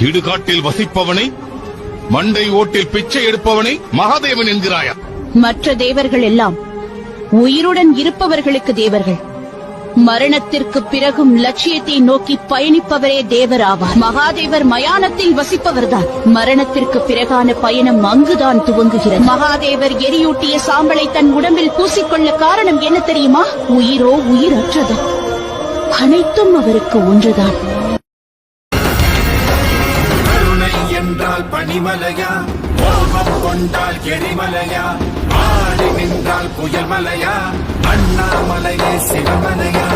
இடுகாட்டில் வசிப்பவனை, மண்டை ஓட்டில் பிச்சை எடுப்பவனை மகாதேவன் என்கிறாயா? மற்ற தேவர்கள் எல்லாம் உயிருடன் இருப்பவர்களுக்கு தேவர்கள். மரணத்திற்கு பிறகும் லட்சியத்தை நோக்கி பயணிப்பவரே தேவர் ஆவார். மகாதேவர் மயானத்தில் வசிப்பவர்தான். மரணத்திற்கு பிறகான பயணம் அங்குதான் துவங்குகிறது. மகாதேவர் எரியூட்டிய சாம்பலை தன் உடம்பில் பூசிக்கொள்ள காரணம் என்ன தெரியுமா? உயிரோ உயிரற்றதோ அனைத்தும் அவருக்கு ஒன்றுதான். கருணை என்றால் பனிமலையா, கோபம் கொண்டால் எரிமலையா, ஆடி நின்றால் புயல் மலையா, அண்ணாமலையே சிவமலையா.